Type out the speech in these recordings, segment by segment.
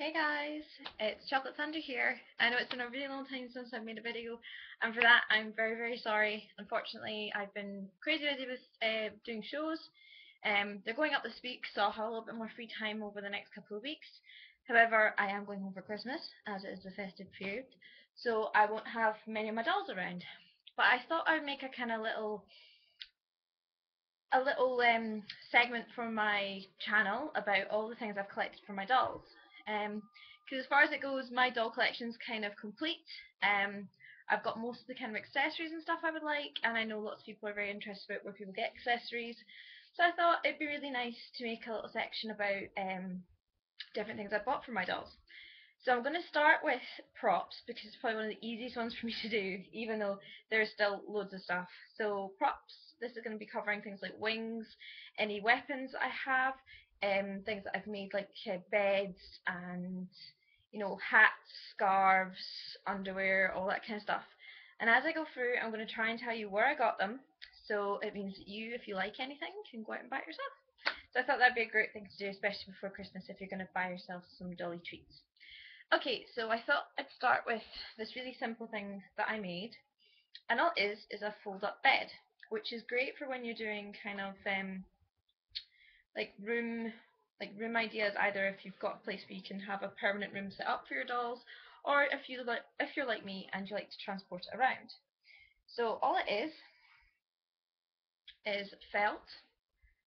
Hey guys, it's Chocolate Thunder here. I know it's been a really long time since I've made a video, and for that I'm very sorry. Unfortunately, I've been crazy busy with doing shows. They're going up this week, so I'll have a little bit more free time over the next couple of weeks. However, I am going home for Christmas, as it is the festive period, so I won't have many of my dolls around. But I thought I'd make a kind of little segment for my channel about all the things I've collected for my dolls. Because as far as it goes, my doll collection's kind of complete. I've got most of the kind of accessories and stuff I would like, and I know lots of people are very interested about where people get accessories. So I thought it'd be really nice to make a little section about different things I bought for my dolls. So I'm going to start with props because it's probably one of the easiest ones for me to do, even though there's still loads of stuff. So props, this is going to be covering things like wings, any weapons I have, things that I've made like beds and hats, scarves, underwear, all that kind of stuff. And as I go through, I'm going to try and tell you where I got them. So it means that you, if you like anything, can go out and buy it yourself. So I thought that'd be a great thing to do, especially before Christmas if you're going to buy yourself some dolly treats. Okay, so I thought I'd start with this really simple thing that I made, and all it is a fold-up bed, which is great for when you're doing kind of like room ideas. Either if you've got a place where you can have a permanent room set up for your dolls, or if you're like me and you like to transport it around. So all it is felt.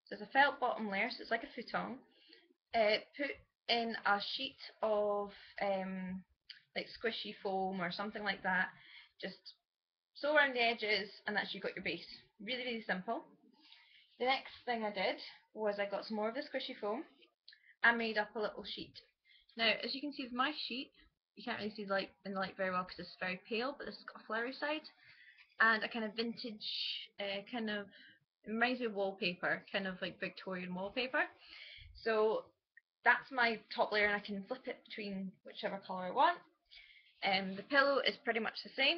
So it's a felt bottom layer, so it's like a futon. Put in a sheet of like squishy foam or something like that. Just sew around the edges, and that's you got your base. Really simple. The next thing I did was I got some more of the squishy foam and made up a little sheet. Now, as you can see with my sheet, you can't really see the light in the light very well because it's very pale, but this has got a flowery side and a kind of vintage kind of, it reminds me of wallpaper, kind of like Victorian wallpaper. So that's my top layer, and I can flip it between whichever colour I want. The pillow is pretty much the same.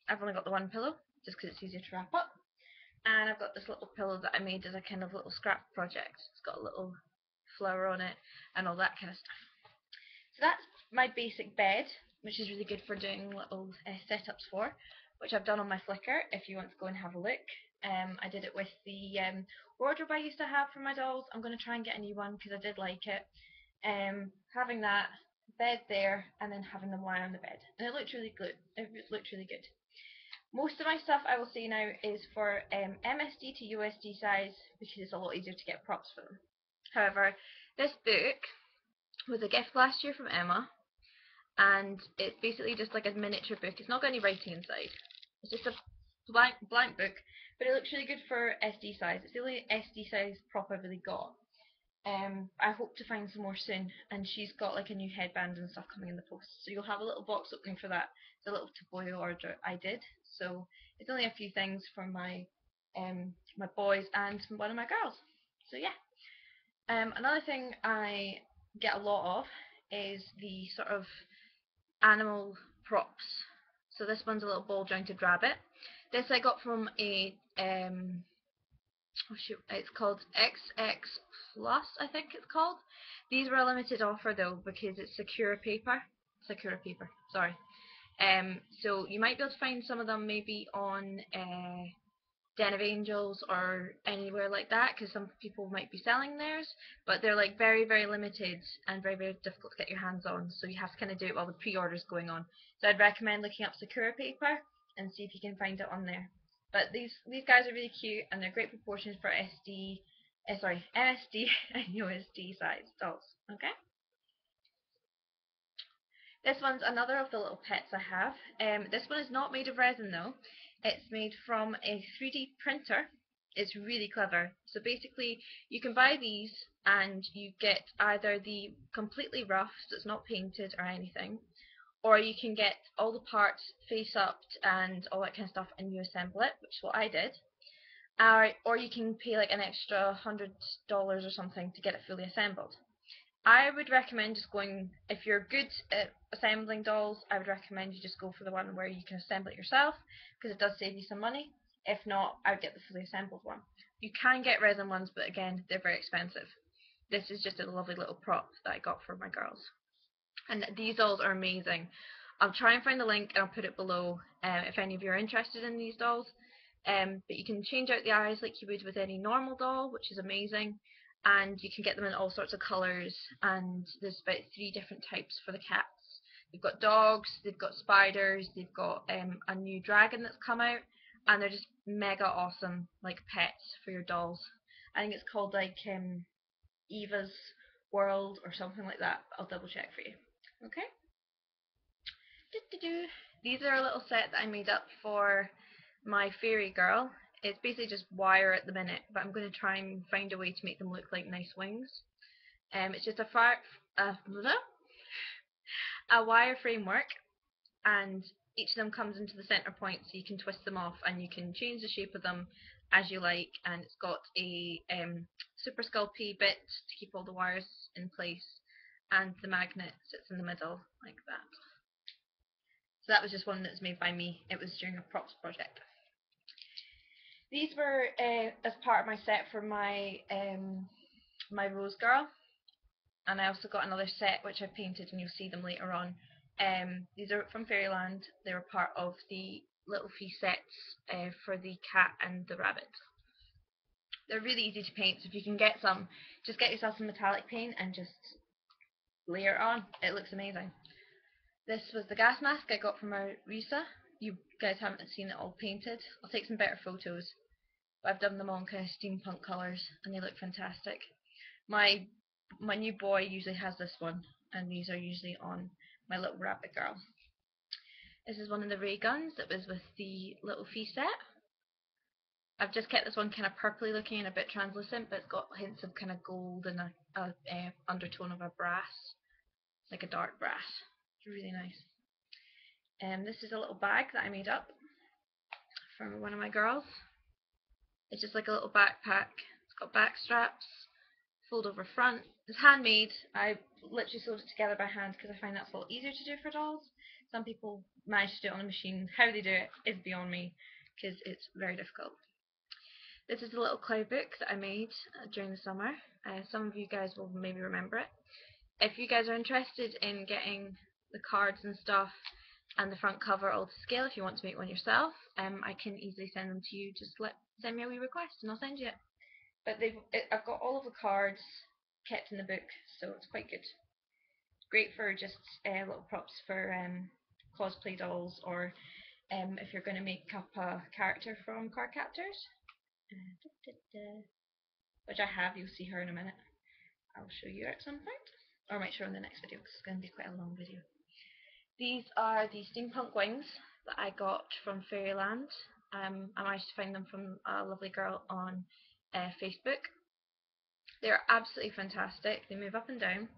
I've only got the one pillow just because it's easier to wrap up. And I've got this little pillow that I made as a kind of little scrap project. It's got a little flower on it and all that kind of stuff. So that's my basic bed, which is really good for doing little setups for, which I've done on my Flickr if you want to go and have a look. I did it with the wardrobe I used to have for my dolls. I'm going to try and get a new one because I did like it. Having that bed there and then having them lie on the bed, and it looked really good. It looked really good. Most of my stuff I will say now is for MSD to USD size because it's a lot easier to get props for them. However, this book was a gift last year from Emma, and it's basically just like a miniature book. It's not got any writing inside. It's just a blank book, but it looks really good for SD size. It's the only SD size prop I've really got. I hope to find some more soon, and she's got like a new headband and stuff coming in the post, so you'll have a little box opening for that. It's a little Toboyo order I did, so it's only a few things for my my boys and one of my girls. So yeah. Another thing I get a lot of is the sort of animal props. So this one's a little ball jointed rabbit. This I got from a oh shoot, it's called XX Plus, I think it's called. These were a limited offer though because it's Sakura paper. Sorry. So you might be able to find some of them maybe on Den of Angels or anywhere like that because some people might be selling theirs, but they're like very limited and very difficult to get your hands on, so you have to kind of do it while the pre-order's going on. So I'd recommend looking up Sakura paper and see if you can find it on there. But these guys are really cute and they're great proportions for MSD and USD size dolls. Okay. This one's another of the little pets I have. This one is not made of resin though. It's made from a 3D printer. It's really clever. So basically you can buy these and you get either the completely rough, so it's not painted or anything, or you can get all the parts face up and all that kind of stuff and you assemble it, which is what I did. Or you can pay like an extra $100 or something to get it fully assembled. I would recommend just going, if you're good at assembling dolls, I would recommend you just go for the one where you can assemble it yourself because it does save you some money. If not, I would get the fully assembled one. You can get resin ones, but again, they're very expensive. This is just a lovely little prop that I got for my girls. And these dolls are amazing. I'll try and find the link and I'll put it below if any of you are interested in these dolls. But you can change out the eyes like you would with any normal doll, which is amazing. And you can get them in all sorts of colours, and there's about 3 different types for the cats. They've got dogs, they've got spiders, they've got a new dragon that's come out, and they're just mega awesome, like pets for your dolls. I think it's called like Eva's World or something like that. I'll double check for you. Okay. These are a little set that I made up for my fairy girl. It's basically just wire at the minute, but I'm going to try and find a way to make them look like nice wings. It's just a wire framework, and each of them comes into the center point, so you can twist them off and you can change the shape of them as you like. And it's got a super sculpey bit to keep all the wires in place, and the magnet sits in the middle like that. So that was just one that was made by me. It was during a props project. These were as part of my set for my my Rose Girl, and I also got another set which I painted, and you'll see them later on. These are from Fairyland. They were part of the little fee sets for the cat and the rabbit. They're really easy to paint, so if you can get some, just get yourself some metallic paint and just layer it on. It looks amazing. This was the gas mask I got from Arisa. You guys haven't seen it all painted. I'll take some better photos. But I've done them all in kind of steampunk colours, and they look fantastic. My new boy usually has this one, and these are usually on my little rabbit girl. This is one of the ray guns that was with the little fee set. I've just kept this one kind of purpley looking and a bit translucent, but it's got hints of kind of gold and a undertone of a brass, like a dark brass. It's really nice. This is a little bag that I made up for one of my girls. It's just like a little backpack. It's got back straps, fold over front. It's handmade. I literally sewed it together by hand because I find that's a lot easier to do for dolls. Some people manage to do it on a machine. How they do it is beyond me because it's very difficult. This is a little cloud book that I made during the summer. Some of you guys will maybe remember it. If you guys are interested in getting the cards and stuff and the front cover all to scale, if you want to make one yourself, I can easily send them to you. Just send me a wee request and I'll send you it. But I've got all of the cards kept in the book, so it's quite good. Great for just little props for cosplay dolls, or if you're going to make up a character from card captors. Which I have, you'll see her in a minute. I'll show you at some point, or I might show in the next video because it's going to be quite a long video. These are the steampunk wings that I got from Fairyland. I managed to find them from a lovely girl on Facebook. They're absolutely fantastic. They move up and down,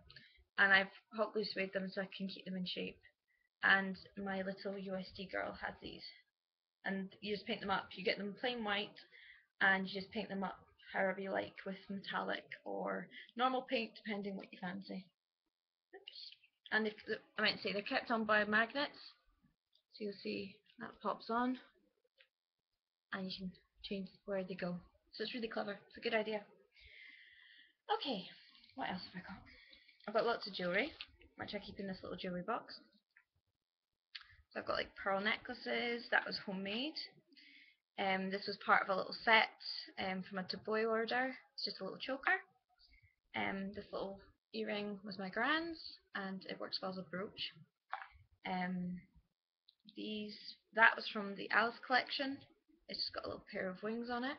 and I've hot glue suede them so I can keep them in shape. And my little USD girl has these, and you just paint them up. You get them plain white, and you just paint them up however you like, with metallic or normal paint depending what you fancy. Oops. And I might say they're kept on by magnets, so you'll see that pops on and you can change where they go. So it's really clever. It's a good idea. Okay, what else have I got? I've got lots of jewellery, which I keep in this little jewellery box. So I've got like pearl necklaces. That was homemade. This was part of a little set from a Toboy order. It's just a little choker. This little earring was my grand's, and it works well as a brooch. That was from the Alice collection. It's just got a little pair of wings on it.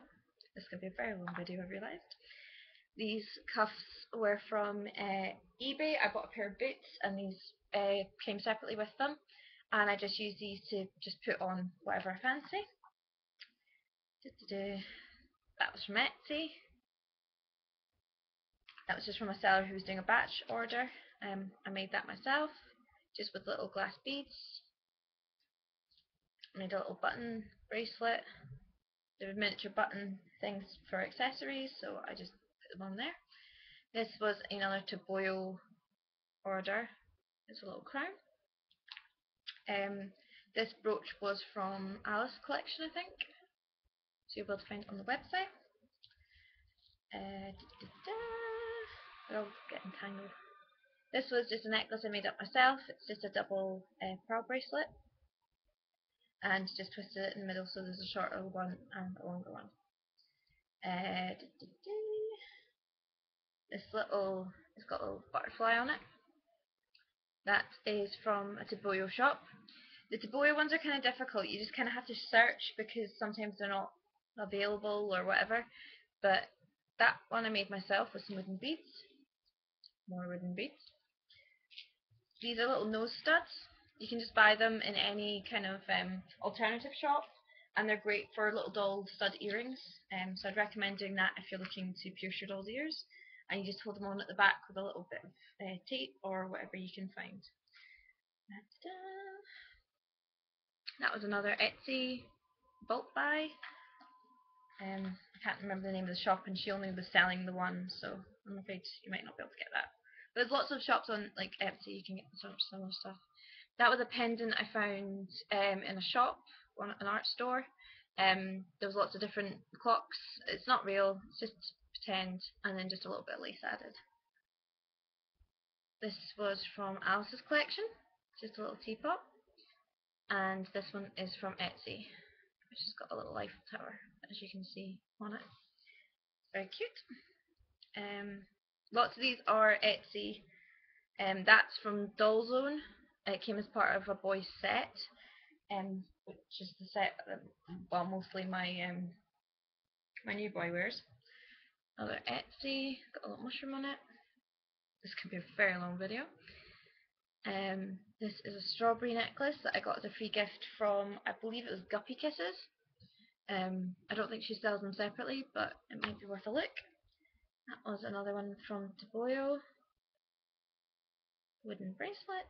This is going to be a very long video, I've realised. These cuffs were from eBay. I bought a pair of boots, and these came separately with them, and I just used these to just put on whatever I fancy. That was from Etsy. That was just from a seller who was doing a batch order. I made that myself, just with little glass beads. I made a little button bracelet. There were miniature button things for accessories, so I just put them on there. This was another Toboyo order. It's a little crown. This brooch was from Alice collection, I think. So you'll be able to find it on the website. They're all getting tangled. This was just a necklace I made up myself. It's just a double pearl bracelet, and just twisted it in the middle so there's a shorter one and a longer one. This little, it's got a little butterfly on it. That is from a Toboyo shop. The Toboyo ones are kind of difficult. You just kind of have to search because sometimes they're not available or whatever. But that one I made myself with some wooden beads. More wooden beads. These are little nose studs. You can just buy them in any kind of alternative shop, and they're great for little doll stud earrings. So I'd recommend doing that if you're looking to pierce your doll's ears, and you just hold them on at the back with a little bit of tape or whatever you can find. That was another Etsy bulk buy. I can't remember the name of the shop, and she only was selling the one, so I'm afraid you might not be able to get that. But there's lots of shops on like Etsy you can get some similar stuff. That was a pendant I found in a shop, an art store. There was lots of different clocks. It's not real, it's just pretend, and then just a little bit of lace added. This was from Alice's collection, just a little teapot. And this one is from Etsy, which has got a little Eiffel Tower, as you can see on it. Very cute. Lots of these are Etsy. That's from Doll Zone. It came as part of a boys set, which is the set that, well, mostly my my new boy wears. Another Etsy, got a little mushroom on it. This could be a very long video. This is a strawberry necklace that I got as a free gift from, I believe it was Guppy Kisses. I don't think she sells them separately, but it might be worth a look. That was another one from Toboyo. Wooden bracelet.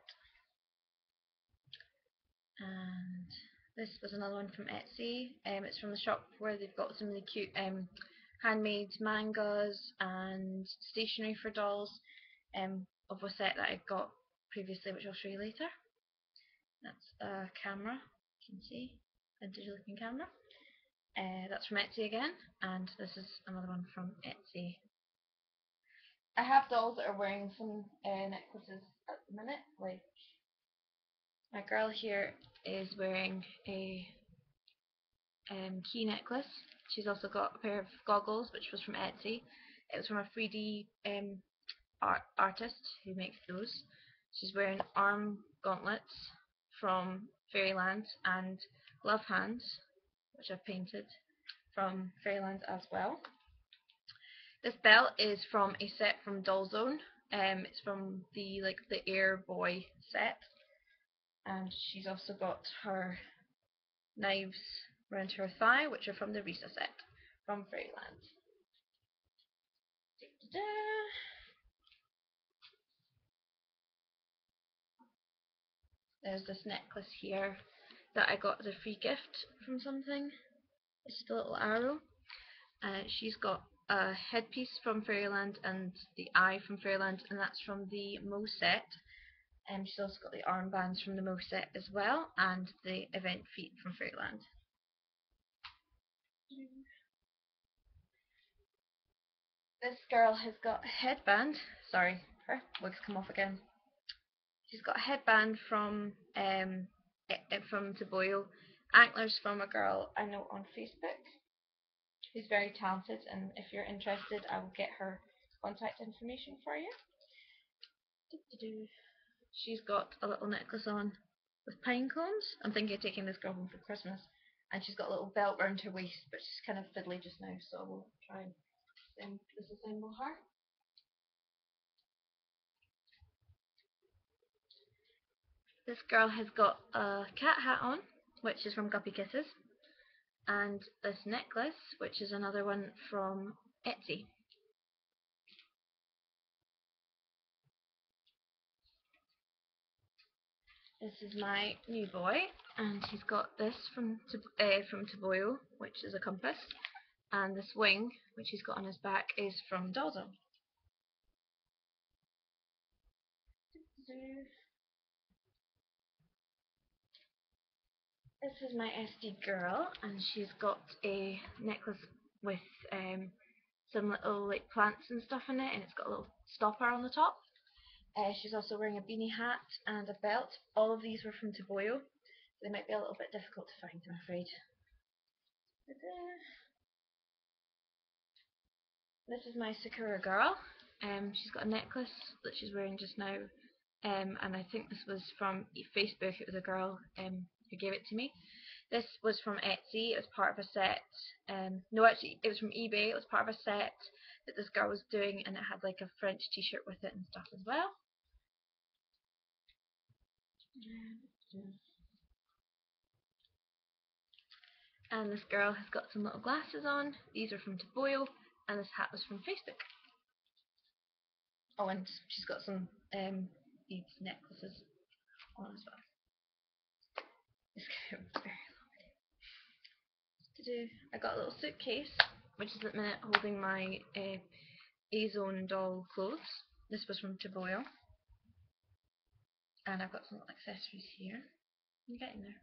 And this was another one from Etsy. It's from the shop where they've got some really cute handmade mangas and stationery for dolls, of a set that I got previously, which I'll show you later. That's a camera, you can see, vintage looking camera. That's from Etsy again, and this is another one from Etsy. I have dolls that are wearing some necklaces at the minute, like my girl here is wearing a key necklace. She's also got a pair of goggles, which was from Etsy. It was from a 3D artist who makes those. She's wearing arm gauntlets from Fairyland and glove hands, which I've painted from Fairyland as well. This belt is from a set from Doll Zone. It's from the Air Boy set, and she's also got her knives around her thigh, which are from the Risa set from Fairyland. There's this necklace here that I got as a free gift from something. It's just a little arrow. She's got a headpiece from Fairyland and the eye from Fairyland, and that's from the Mo set. She's also got the armbands from the Mo set as well, and the event feet from Fairyland. This girl has got a headband. Sorry, her wig's come off again. She's got a headband from Toboyo, anklers from a girl I know on Facebook who's very talented, and if you're interested I will get her contact information for you. She's got a little necklace on with pine cones. I'm thinking of taking this girl home for Christmas, and she's got a little belt around her waist, but she's kind of fiddly just now, so we'll try and disassemble her. This girl has got a cat hat on, which is from Guppy Kisses, and this necklace, which is another one from Etsy. This is my new boy, and he's got this from Toboyo, which is a compass, and this wing, which he's got on his back, is from Doll Zone. This is my SD girl, and she's got a necklace with some little plants and stuff in it, and it's got a little stopper on the top. She's also wearing a beanie hat and a belt. All of these were from Toboyo. They might be a little bit difficult to find, I'm afraid. This is my Sakura girl. She's got a necklace that she's wearing just now. And I think this was from Facebook. It was a girl who gave it to me. This was from Etsy. It was part of a set. No, actually, it was from eBay. It was part of a set that this girl was doing, and it had like a French t-shirt with it and stuff as well. And this girl has got some little glasses on. These are from Toboyo, and this hat was from Facebook. Oh, and she's got some beads necklaces on as well. It's very long. I got a little suitcase, which is at the minute holding my A-Zone doll clothes. This was from Toboyo. And I've got some accessories here. I'm getting there.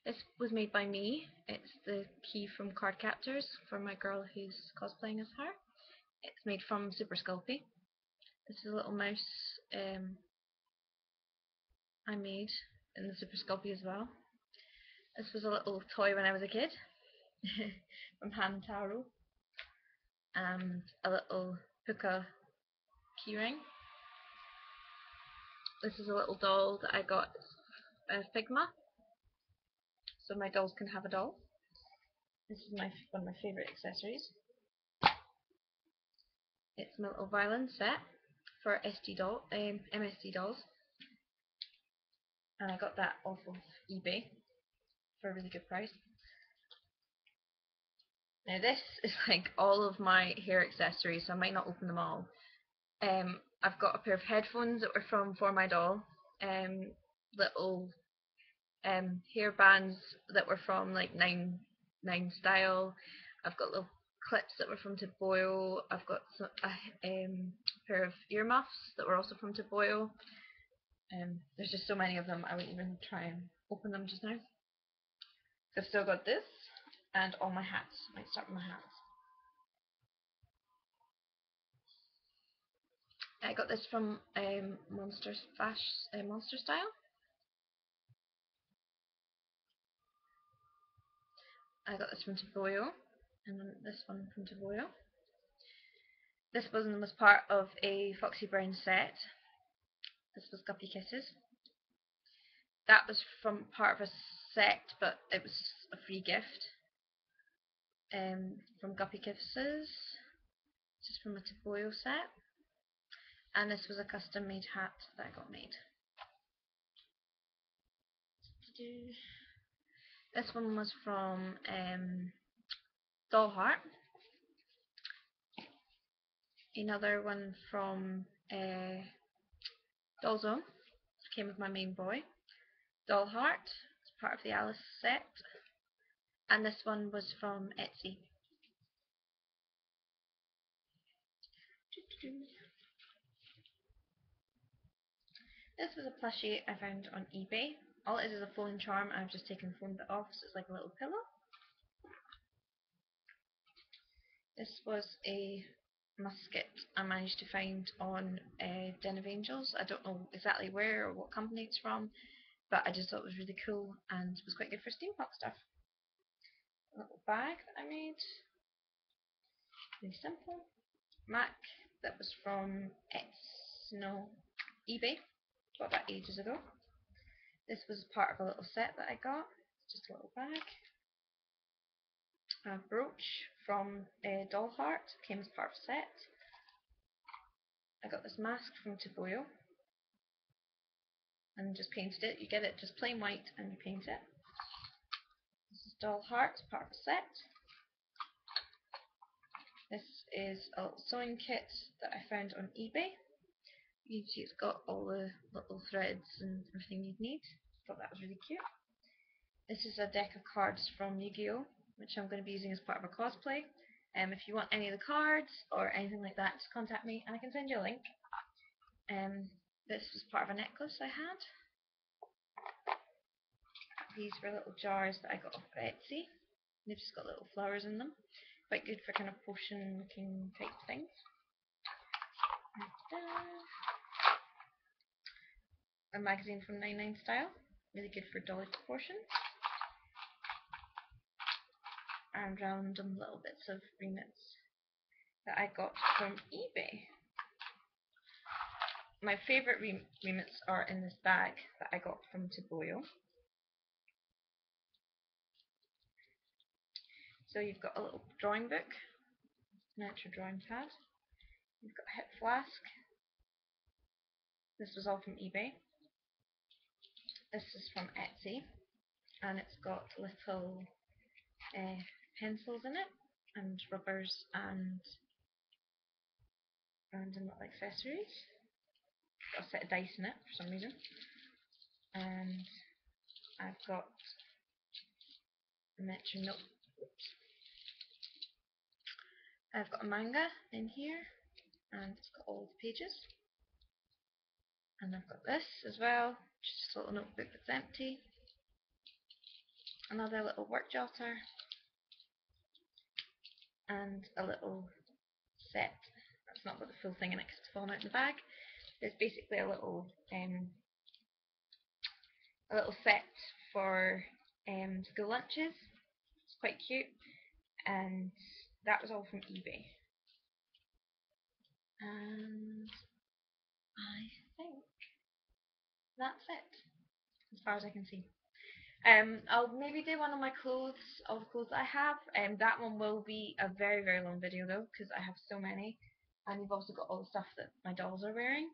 This was made by me. It's the key from Card Captors for my girl who's cosplaying as her. It's made from Super Sculpey. This is a little mouse I made in the Super Sculpey as well. This was a little toy when I was a kid from Hamtaro. And a little puka keyring. This is a little doll that I got Figma, so my dolls can have a doll. This is one of my favourite accessories. It's my little violin set for MSD dolls, and I got that off of eBay for a really good price. Now this is like all of my hair accessories, so I might not open them all. I've got a pair of headphones that were from For My Doll, little hair bands that were from like Nine Style. I've got little clips that were from Toboyo. I've got a pair of earmuffs that were also from Toboyo. There's just so many of them, I wouldn't even try and open them just now. I've still got this and all my hats. I might start with my hats. I got this from Monster Style. I got this from Toboyo, and then this one from Toboyo. This one was part of a Foxy Brown set. This was Guppy Kisses. That was from part of a set, but it was a free gift from Guppy Kisses. This is from a Toboyo set. And this was a custom made hat that I got made. This one was from Doll Heart. Another one from Doll Zone. Came with my main boy. Doll Heart. It's part of the Alice set. And this one was from Etsy. This was a plushie I found on eBay. All it is a phone charm, and I've just taken the phone bit off, so it's like a little pillow. This was a musket I managed to find on Den of Angels. I don't know exactly where or what company it's from, but I just thought it was really cool and was quite good for steampunk stuff. A little bag that I made. Really simple. Mac that was from eBay. Got that ages ago. This was part of a little set that I got. Just a little bag. A brooch from Doll Heart. Came as part of a set. I got this mask from Toboyo and just painted it. You get it just plain white and you paint it. This is Doll Heart, part of a set. This is a little sewing kit that I found on eBay. You can see it's got all the little threads and everything you'd need. Thought that was really cute. This is a deck of cards from Yu-Gi-Oh, which I'm going to be using as part of a cosplay. If you want any of the cards or anything like that, just contact me and I can send you a link. This was part of a necklace I had. These were little jars that I got off Etsy. They've just got little flowers in them. Quite good for kind of potion looking type things. a magazine from 99 Style, really good for Dolly proportions, and random little bits of remits that I got from eBay. My favourite remits are in this bag that I got from Toboyo. So you've got a little drawing book, miniature drawing pad. You've got a hip flask. This was all from eBay. This is from Etsy, and it's got little pencils in it, and rubbers, and random little accessories. Got a set of dice in it for some reason, and I've got a miniature note. I've got a manga in here, and it's got all the pages. And I've got this as well, just a little notebook that's empty. Another little work jotter, and a little set. That's not got the full thing in it because it's fallen out in the bag. It's basically a little set for school lunches. It's quite cute, and that was all from eBay. And I think that's it, as far as I can see. I'll maybe do one of my clothes, all the clothes that I have. That one will be a very, very long video though, because I have so many. And you've also got all the stuff that my dolls are wearing.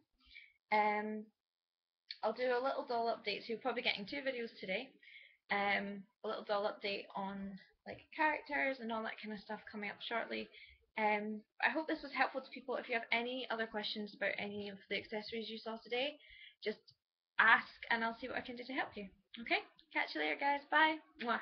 I'll do a little doll update, so you're probably getting 2 videos today. A little doll update on like characters and all that kind of stuff coming up shortly. I hope this was helpful to people. If you have any other questions about any of the accessories you saw today, just ask and I'll see what I can do to help you. Okay? Catch you later, guys. Bye. Mwah.